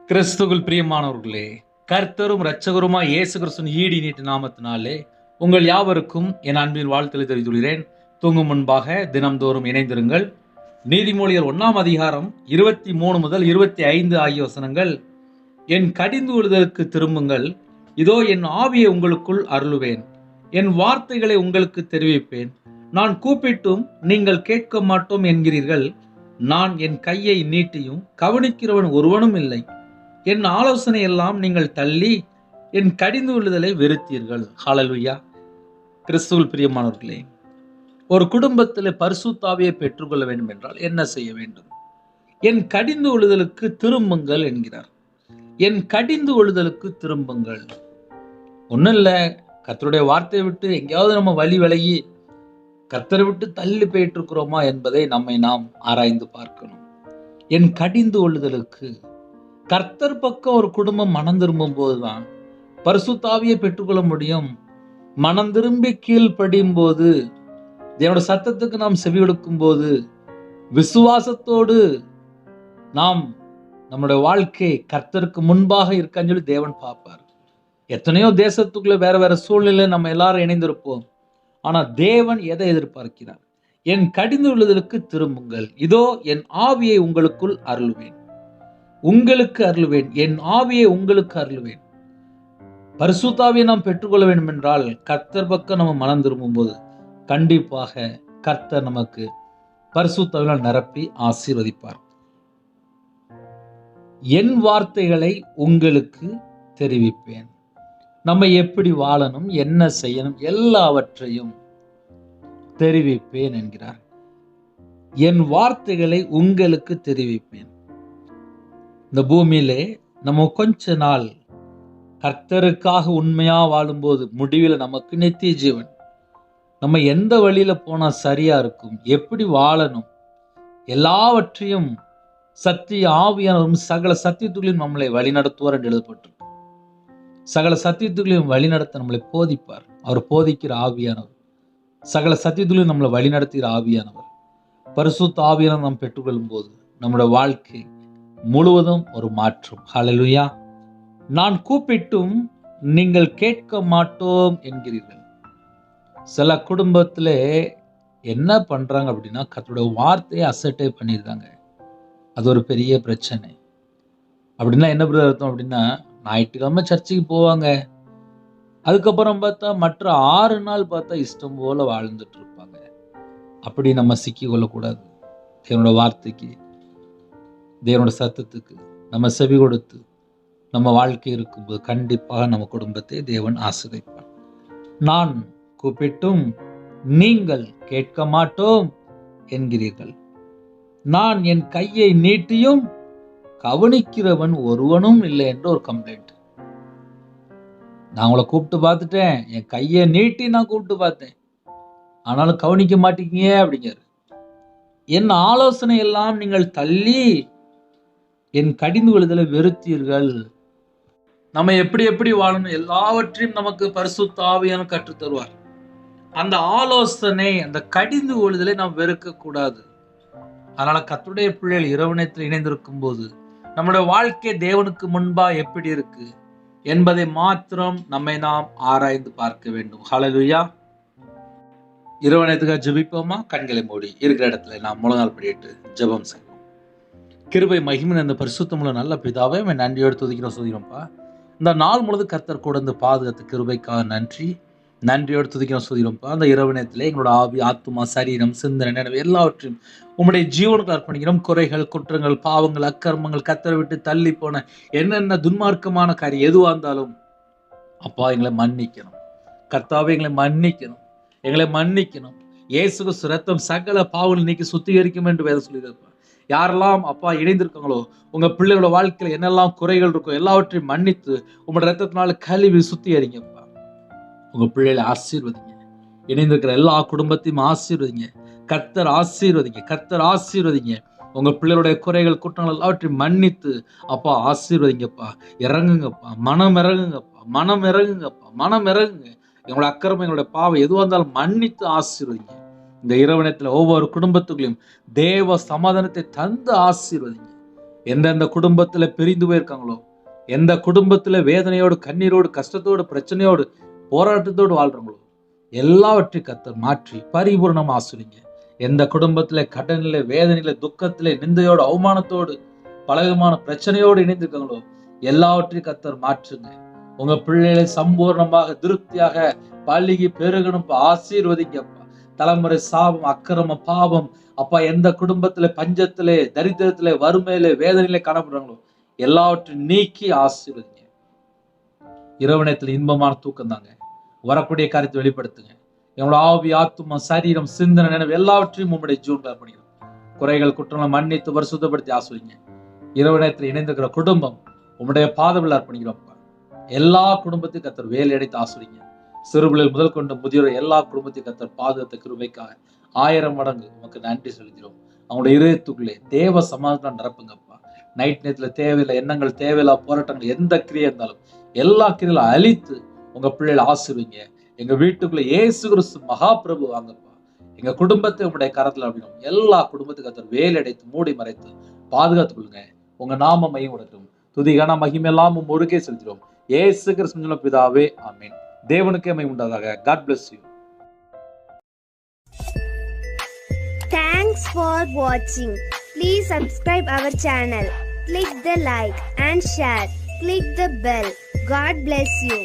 கிறிஸ்துவுக்குள் பிரியமானவர்களே, கர்த்தரும் இரட்சகருமாய் இயேசு கிறிஸ்துவின் ஈடு நீட்டு நாமத்தினாலே உங்கள் யாவருக்கும் என் அன்பின் வாழ்த்துக்களை தெரிவித்துள்ளேன். தூங்கும் முன்பாக தினம்தோறும் இணைந்திருங்கள். நீதிமொழிகள் 1 அதிகாரம் 23 முதல் 25 ஆகிய வசனங்கள். என் கடிந்து கொள்ளுதலுக்கு திரும்புங்கள், இதோ என் ஆவியை உங்களுக்குள் அருளுவேன், என் வார்த்தைகளை உங்களுக்கு தெரிவிப்பேன். நான் கூப்பிட்டும் நீங்கள் கேட்க மாட்டோம் என்கிறீர்கள். நான் என் கையை நீட்டியும் கவனிக்கிறவன் ஒருவனும் இல்லை. என் ஆலோசனை எல்லாம் நீங்கள் தள்ளி என் கடிந்து கொள்ளுதலை வெறுத்தீர்கள். ஹல்லேலூயா. கிறிஸ்துவுக்குள் பிரியமானவர்களே, ஒரு குடும்பத்தில் பரிசுத்த ஆவியை பெற்றுக்கொள்ள வேண்டும் என்றால் என்ன செய்ய வேண்டும்? என் கடிந்து கொள்ளுதலுக்கு திரும்புங்கள் என்கிறார். என் கடிந்து கொள்ளுதலுக்கு திரும்புங்கள். ஒன்றும் இல்லை, கர்த்தருடைய வார்த்தையை விட்டு எங்கேயாவது நம்ம வழி விலகி கர்த்தரை விட்டு தள்ளி போயிட்டு இருக்கிறோமா என்பதை நாம் ஆராய்ந்து பார்க்கணும். என் கடிந்து கொள்ளுதலுக்கு கர்த்தர் பக்கம் ஒரு குடும்பம் மனம் திரும்பும் போதுதான் பரிசுத்த ஆவியை பெற்றுக்கொள்ள முடியும். மனம் திரும்பி கீழ்ப்படியும் போது, தேவனுடைய சத்தத்துக்கு நாம் செவி கொடுக்கும் போது, விசுவாசத்தோடு நாம் நம்முடைய வாழ்க்கை கர்த்தருக்கு முன்பாக இருக்கான்னு சொல்லி தேவன் பார்ப்பார். எத்தனையோ தேசத்துக்குள்ள வேற வேற சூழ்நிலை நம்ம எல்லாரும் இணைந்திருப்போம். ஆனா தேவன் எதை எதிர்பார்க்கிறார்? என் கடிந்து கொள்ளுதலுக்கு திரும்புங்கள், இதோ என் ஆவியை உங்களுக்குள் அருளுவேன், உங்களுக்கு அருளுவேன், என் ஆவியை உங்களுக்கு அருளுவேன். பரிசுத்த ஆவியை நாம் பெற்றுக்கொள்ள வேண்டும் என்றால் கர்த்தர் பக்கம் நம்ம மனம் திரும்பும் போது கண்டிப்பாக கர்த்தர் நமக்கு பரிசுத்த ஆவியால் நிரப்பி ஆசீர்வதிப்பார். என் வார்த்தைகளை உங்களுக்கு தெரிவிப்பேன். நம்ம எப்படி வாழணும், என்ன செய்யணும், எல்லாவற்றையும் தெரிவிப்பேன் என்கிறார். என் வார்த்தைகளை உங்களுக்கு தெரிவிப்பேன். இந்த பூமியிலே நம்ம கொஞ்ச நாள் கர்த்தருக்காக உண்மையா வாழும்போது முடிவில் நமக்கு நித்திய ஜீவன். நம்ம எந்த வழியில போனா சரியா இருக்கும், எப்படி வாழணும், எல்லாவற்றையும் சத்திய ஆவியானவரும் சகல சத்தியத்துகளையும் நம்மளை வழிநடத்துவார் என்று எழுதப்பட்டிருக்கு. சகல சத்தியத்துகளையும் வழிநடத்த நம்மளை போதிப்பார். அவர் போதிக்கிற ஆவியானவர், சகல சத்தியத்துகளையும் நம்மளை வழிநடத்துகிற ஆவியானவர். பரிசுத்த ஆவியானவர் நாம் பெற்றுக்கொள்ளும் போது நம்முடைய வாழ்க்கை முழுவதும் ஒரு மாற்றம். ஹல்லேலூயா. நான் கூப்பிட்டும் நீங்கள் கேட்க மாட்டோம் என்கிறீர்கள். சில குடும்பத்துல என்ன பண்றாங்க அப்படின்னா, கர்த்தருடைய வார்த்தையை அசட்டை பண்ணிடுறாங்க. அது ஒரு பெரிய பிரச்சனை. அப்படின்னா என்ன அர்த்தம் அப்படின்னா, ஞாயிற்றுக்கிழமை சர்ச்சுக்கு போவாங்க, அதுக்கப்புறம் பார்த்தா மற்ற 6 நாள் பார்த்தா இஷ்டம் போல வாழ்ந்துட்டு இருப்பாங்க. அப்படி நம்ம சிக்கி கொள்ளக்கூடாது. தேவனோட வார்த்தைக்கு, தேவனோட சத்தத்துக்கு நம்ம செவி கொடுத்து நம்ம வாழ்க்கை இருக்கும்போது கண்டிப்பாக நம்ம குடும்பத்தை தேவன் ஆசீர்வதிப்பார். நான் கூப்பிட்டும் நீங்கள் கேட்க மாட்டோம் என்கிறீர்கள். நான் என் கையை நீட்டியும் கவனிக்கிறவன் ஒருவனும் இல்லை என்று ஒரு கம்ப்ளைண்ட். நான் உங்களை கூப்பிட்டு பார்த்துட்டேன், என் கையை நீட்டி நான் கூப்பிட்டு பார்த்தேன், ஆனாலும் கவனிக்க மாட்டீங்க அப்படிங்கிறார். என் ஆலோசனை எல்லாம் நீங்கள் தள்ளி என் கடிந்து கொள்ளுதலை வெறுத்தீர்கள். நம்ம எப்படி வாழணும் எல்லாவற்றையும் நமக்கு பரிசுத்த ஆவியானவர் கற்றுத் தருவார். அந்த ஆலோசனை, அந்த கடிந்து கொள்ளுதலை நாம் வெறுக்க கூடாது. அதனால கர்த்தருடைய பிள்ளைகள் இரவணையத்தில் இணைந்திருக்கும் போது நம்முடைய வாழ்க்கை தேவனுக்கு முன்பா எப்படி இருக்கு என்பதை மாத்திரம் நாம் ஆராய்ந்து பார்க்க வேண்டும். ஹல்லேலூயா. இரவணையத்துக்காக ஜெபிப்போமா? கண்களை மூடி இருக்கிற இடத்துல நாம் முழங்கால் படியிட்டு ஜெபம் செய்வோம். கிருபை மகிமை அந்த பரிசுத்தமுள்ள நல்ல பிதாவே, நன்றியோடு துதிக்கிறோம்ப்பா. இந்த நாள் முழுது கர்த்தர் கூட இருந்து பாதுகாத்து கிருபைக்காக நன்றியோடு துதிக்கிறோம்ப்பா. அந்த இரவு நேரத்தில் எங்களோட ஆவி, ஆத்துமா, சரீரம், சிந்தனை, நினைவு எல்லாவற்றையும் உம்முடைய ஜீவனுக்கு அர்ப்பணிக்கிறோம். குறைகள், குற்றங்கள், பாவங்கள், அக்கிரமங்கள், கர்த்தரை விட்டு தள்ளி போன என்னென்ன துன்மார்க்கமான காரியம் எதுவாக இருந்தாலும் அப்பா எங்களை மன்னிக்கணும். கர்த்தாவே எங்களை மன்னிக்கணும். இயேசு கிறிஸ்து ரத்தம் சகல பாவங்களை நீக்கி சுத்திகரிக்கும் என்று வேதம் சொல்லியிருப்பா. யாரெல்லாம் அப்பா இணைந்திருக்காங்களோ, உங்க பிள்ளைகளோட வாழ்க்கையில என்னெல்லாம் குறைகள் இருக்கோ எல்லாவற்றையும் மன்னித்து உங்களோட ரத்தத்தினால கழுவி சுத்திகரிங்கப்பா. உங்க பிள்ளைகளை ஆசீர்வதிங்க. இணைந்திருக்கிற எல்லா குடும்பத்தையும் ஆசீர்வதிங்க. கர்த்தர் ஆசீர்வதிங்க. உங்க பிள்ளைகளுடைய குறைகள், குற்றங்கள் எல்லாவற்றையும் மன்னித்து அப்பா ஆசீர்வதிங்கப்பா. இறங்குங்கப்பா, மனம் இறங்குங்க. எங்களோட அக்கிரமம், எங்களுடைய பாவம் எதுவாக இருந்தாலும் மன்னித்து ஆசீர்வதிங்க. இந்த இரவு நேரத்தில் ஒவ்வொரு குடும்பத்துக்குள்ளையும் தேவ சமாதானத்தை தந்து ஆசீர்வதிங்க. எந்தெந்த குடும்பத்துல பிரிந்து போயிருக்காங்களோ, எந்த குடும்பத்துல வேதனையோடு, கண்ணீரோடு, கஷ்டத்தோடு, பிரச்சனையோடு, போராட்டத்தோடு வாழ்றாங்களோ, எல்லாவற்றையும் கர்த்தர் மாற்றி பரிபூர்ணமா ஆசீர்வதிங்க. எந்த குடும்பத்துல கடனில, வேதனையில, துக்கத்திலே, நிந்தையோடு, அவமானத்தோடு, பலவிதமான பிரச்சனையோடு இணைந்திருக்காங்களோ, எல்லாவற்றையும் கர்த்தர் மாற்றுங்க. உங்க பிள்ளைகளை சம்பூர்ணமாக திருப்தியாக பள்ளிக்கு பெருகணும் ஆசீர்வதிங்கப்பா. தலைமுறை சாபம், அக்கிரம, பாவம் அப்பா எந்த குடும்பத்துல பஞ்சத்திலே, தரித்திரத்திலே, வறுமையிலே, வேதனையிலே காணப்படுறாங்களோ எல்லாவற்றையும் நீக்கி ஆசீர்வதிங்க. இரவு நேரத்தில் இன்பமான தூக்கம் தாங்க. வரக்கூடிய காரியத்தை வெளிப்படுத்துங்க. என்னோட ஆவி, ஆத்துமா, சரீரம், சிந்தனை, நினைவு எல்லாவற்றையும் உங்களுடைய ஜீவன்ல அர்ப்பணிக்கிறோம். குறைகள், குற்றங்களை மன்னித்து பரிசுத்தப்படுத்தி ஆசீர்வதிங்க. இரவு நேரத்தில் இணைந்திருக்கிற குடும்பம் உங்களுடைய பாதவில் அர்ப்பணிக்கிறோம். எல்லா குடும்பத்தையும் கர்த்தர் வேலை அடைத்து ஆசீர்வதிங்க. சிறுபிள்ளைகள் முதல் கொண்டு முதியோர் எல்லா குடும்பத்தையும் கர்த்தர் பாதுகாத்த கிருபைக்காக 1000 மடங்கு உமக்கு நன்றி செலுத்துகிறோம். அவங்களுடைய இதயத்துக்குள்ளே தேவ சமாதானம் நிரப்புங்கப்பா. நைட் நேரத்துல தேவையில்லை எண்ணங்கள், தேவையில்லா போராட்டங்கள், எந்த கிரியை இருந்தாலும் எல்லா கிரியிலும் அழித்து உங்க பிள்ளைகளை ஆசீர்வதிங்க. எங்க வீட்டுக்குள்ள இயேசு கிறிஸ்து மகாபிரபு வாங்கப்பா. எங்க குடும்பத்தை உங்களுடைய கரத்துல அப்படினும் எல்லா குடும்பத்துக்கு கர்த்தர் வேலை அடைத்து மூடி மறைத்து பாதுகாத்துக் கொள்ளுங்க. உங்க நாம மையம் உடட்டும். துதிகான மகிமெல்லாம் ஒருக்கே செலுத்துகிறோம். இயேசு கிறிஸ்து பிதாவே, ஆமென். தேவனுக்கே மகிமை உண்டாதாக. God bless you. Thanks for watching. Please subscribe our channel. Click the like and share. Click the bell. God bless you.